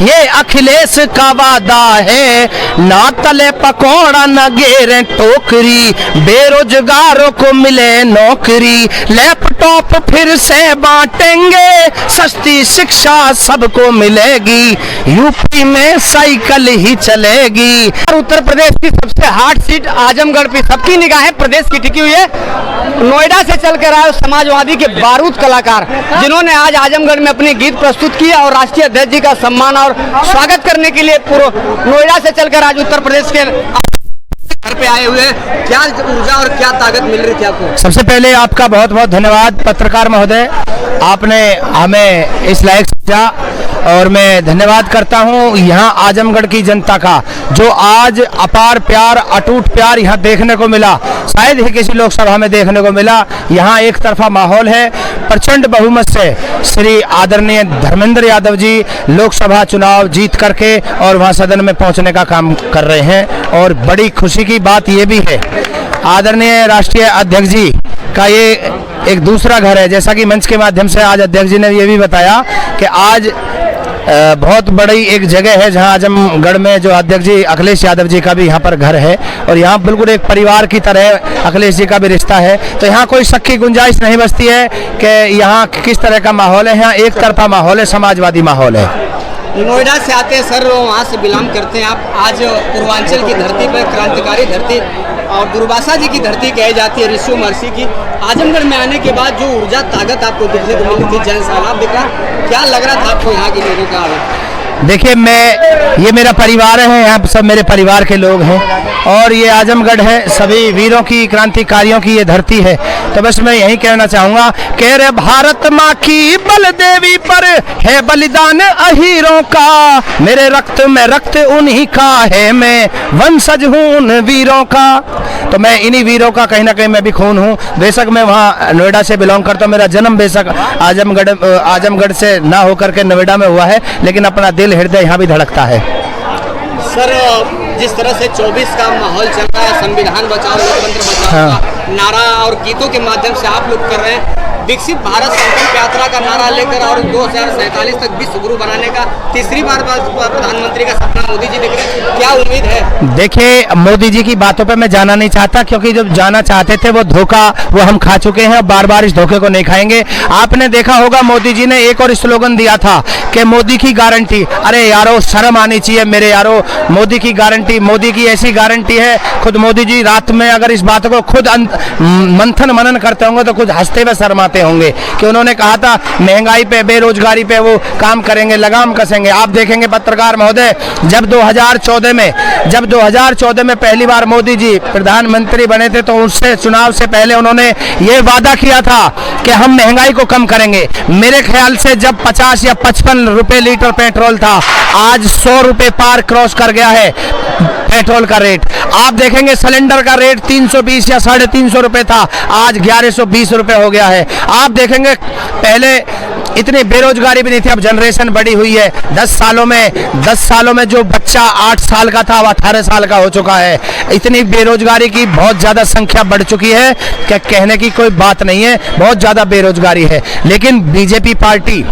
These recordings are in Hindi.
ये अखिलेश का वादा है, ना तले पकौड़ा न गेरे टोकरी, बेरोजगारों को मिले नौकरी, लैपटॉप फिर से बांटेंगे, सस्ती शिक्षा सबको मिलेगी, यूपी में साइकिल ही चलेगी। और उत्तर प्रदेश की सबसे हार्ड सीट आजमगढ़ पे सबकी निगाहें प्रदेश की टिकी हुई है। नोएडा से चलकर आए समाजवादी के बारूद कलाकार जिन्होंने आज आजमगढ़ में अपने गीत प्रस्तुत किए और राष्ट्रीय अध्यक्ष जी का सम्मान और स्वागत करने के लिए पूरे नोएडा से चलकर आज उत्तर प्रदेश के घर पे आए हुए हैं। क्या ऊर्जा और क्या ताकत मिल रही थी आपको? सबसे पहले आपका बहुत बहुत धन्यवाद पत्रकार महोदय, आपने हमें इस लायक समझा और मैं धन्यवाद करता हूं यहाँ आजमगढ़ की जनता का, जो आज अपार प्यार, अटूट प्यार यहाँ देखने को मिला, शायद ही किसी लोकसभा में देखने को मिला। यहाँ एक तरफा माहौल है, प्रचंड बहुमत से श्री आदरणीय धर्मेंद्र यादव जी लोकसभा चुनाव जीत करके और वहाँ सदन में पहुँचने का काम कर रहे हैं। और बड़ी खुशी की बात ये भी है, आदरणीय राष्ट्रीय अध्यक्ष जी का ये एक दूसरा घर है, जैसा कि मंच के माध्यम से आज अध्यक्ष जी ने ये भी बताया कि आज बहुत बड़ी एक जगह है जहां आजमगढ़ में जो अध्यक्ष जी अखिलेश यादव जी का भी यहाँ पर घर है और यहाँ बिल्कुल एक परिवार की तरह अखिलेश जी का भी रिश्ता है। तो यहाँ कोई शक की गुंजाइश नहीं बचती है कि यहाँ किस तरह का माहौल है। यहाँ एक तरफा माहौल है, समाजवादी माहौल है। नोएडा से आते हैं सर, वहाँ से बिलोंग करते हैं आप। आज पूर्वांचल की धरती पर, क्रांतिकारी धरती और दुर्वासा जी की धरती कही जाती है, ऋषि महर्षि की, आजमगढ़ में आने के बाद जो ऊर्जा ताकत आपको दिखने को मिली थी, जन सैलाब दिखा, क्या लग रहा था आपको यहाँ के लोगों का? देखिए, ये मेरा परिवार है, यहाँ सब मेरे परिवार के लोग हैं और ये आजमगढ़ है, सभी वीरों की, क्रांतिकारियों की ये धरती है। तो बस मैं यही कहना चाहूँगा कि रे भारत माँ की बलदेवी पर है बलिदान अहीरों का, मेरे रक्त में रक्त उन्हीं का है, मैं वंशज हूँ उन वीरों का। तो मैं इन्हीं वीरों का कहीं ना कहीं मैं भी खून हूँ। बेशक मैं वहाँ नोएडा से बिलोंग करता हूँ, मेरा जन्म बेशक आजमगढ़ से ना होकर के नोएडा में हुआ है, लेकिन अपना दिल हृदय यहाँ भी धड़कता है। सर, जिस तरह से 24 का माहौल चल रहा है, संविधान बचाओ लोकतंत्र बचाओ का नारा और गीतों के माध्यम से आप लोग कर रहे हैं, विकसित भारत संकल्प यात्रा का नारा लेकर और 2047 तक विश्व गुरु बनाने का तीसरी बार प्रधानमंत्री का सपना मोदी जी देख रहे हैं, क्या उम्मीद है? देखिए, मोदी जी की बातों पे मैं जाना नहीं चाहता, क्योंकि जब जाना चाहते थे वो धोखा वो हम खा चुके हैं, बार बार इस धोखे को नहीं खाएंगे। आपने देखा होगा मोदी जी ने एक और स्लोगन दिया था कि मोदी की गारंटी। अरे यारो, शर्म आनी चाहिए मेरे यारो, मोदी की गारंटी, मोदी की ऐसी गारंटी है, खुद मोदी जी रात में अगर इस बात को खुद मंथन मनन करते होंगे तो खुद हंसते हुए शर्माते होंगे कि उन्होंने कहा था महंगाई पे, बेरोजगारी पे वो काम करेंगे, लगाम कसेंगे। आप देखेंगे पत्रकार महोदय, जब 2014 में पहली बार मोदी जी प्रधानमंत्री बने थे तो उससे चुनाव से पहले उन्होंने ये वादा किया था कि हम महंगाई को कम करेंगे। मेरे ख्याल से जब 50 या 55 रुपए लीटर पेट्रोल था, आज 100 रुपए पार क्रॉस कर गया है पेट्रोल का रेट। आप देखेंगे सिलेंडर का रेट 320 या 350 रुपए था, आज 1120 रुपए हो गया है। आप देखेंगे पहले इतनी बेरोजगारी भी नहीं थी, अब जनरेशन बड़ी हुई है। 10 सालों में जो बच्चा 8 साल का था वो 18 साल का हो चुका है। इतनी बेरोजगारी की बहुत ज़्यादा संख्या बढ़ चुकी है कि कहने की कोई बात नहीं है, बहुत ज़्यादा बेरोजगारी है। लेकिन बीजेपी पार्टी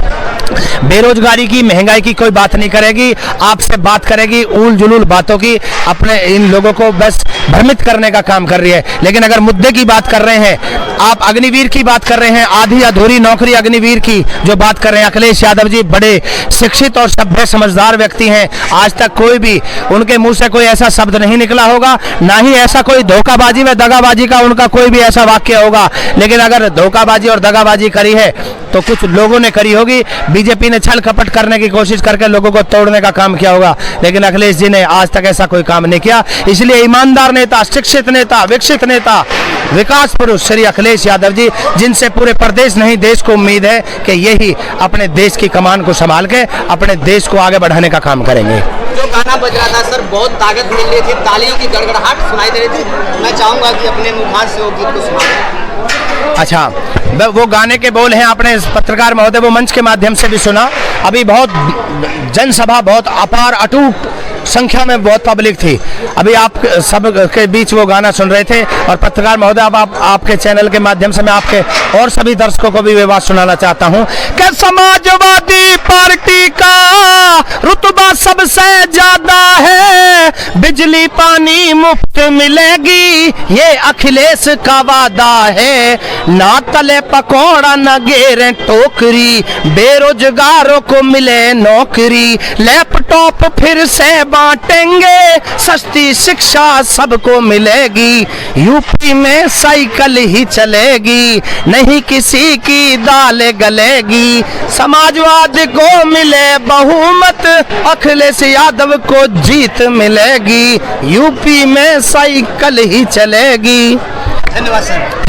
बेरोजगारी की, महंगाई की कोई बात नहीं करेगी, आपसे बात करेगी उल जुलूल बातों की, अपने इन लोगों को बस भ्रमित करने का काम कर रही है। लेकिन अगर मुद्दे की बात कर रहे हैं, आप अग्निवीर की बात कर रहे हैं, आधी अधूरी नौकरी अग्निवीर की जो बात कर रहे हैं, अखिलेश यादव जी बड़े शिक्षित और सभ्य समझदार व्यक्ति हैं। आज तक कोई भी उनके मुंह से कोई ऐसा शब्द नहीं निकला होगा, ना ही ऐसा कोई धोखाबाजी व दगाबाजी का उनका कोई भी ऐसा वाक्य होगा। लेकिन अगर धोखाबाजी और दगाबाजी करी है तो कुछ लोगों ने करी होगी। बीजेपी ने छल कपट करने की कोशिश करके लोगों को तोड़ने का काम किया होगा, लेकिन अखिलेश जी ने आज तक ऐसा कोई काम नहीं किया। इसलिए ईमानदार नेता, शिक्षित नेता, विकसित नेता, विकास पुरुष श्री अखिलेश यादव जी, जिनसे पूरे प्रदेश नहीं देश को उम्मीद है कि यही अपने देश की कमान को संभाल के अपने देश को आगे बढ़ाने का काम करेंगे। जो गाना बज रहा था सर, बहुत ताकत मिल रही थी, तालियों की गड़गड़ाहट सुनाई दे रही थी। मैं चाहूंगा कि अपने मुखार से वो गीत को सुनाएं। अच्छा, वो गाने के बोल हैं, आपने पत्रकार महोदय वो मंच के माध्यम से भी सुना। अभी बहुत जनसभा, बहुत अपार अटूट संख्या में बहुत पब्लिक थी। अभी आप सब के बीच वो गाना सुन रहे थे और पत्रकार महोदय अब आपके चैनल के माध्यम से मैं आपके और सभी दर्शकों को भी ये बात सुनाना चाहता हूँ कि समाजवादी पार्टी का रुतबा सबसे ज्यादा है, बिजली पानी मुफ्त मिलेगी ये अखिलेश का वादा है, ना तले पकौड़ा न घेरे टोकरी, बेरोजगारों को मिले नौकरी, लैपटॉप फिर से बांटेंगे, सस्ती शिक्षा सबको मिलेगी, यूपी में साइकिल ही चलेगी, नहीं किसी की दाल गलेगी, समाजवाद को मिले बहुमत, अखिलेश यादव को जीत मिलेगी, यूपी में साइकिल ही चलेगी। धन्यवाद सर।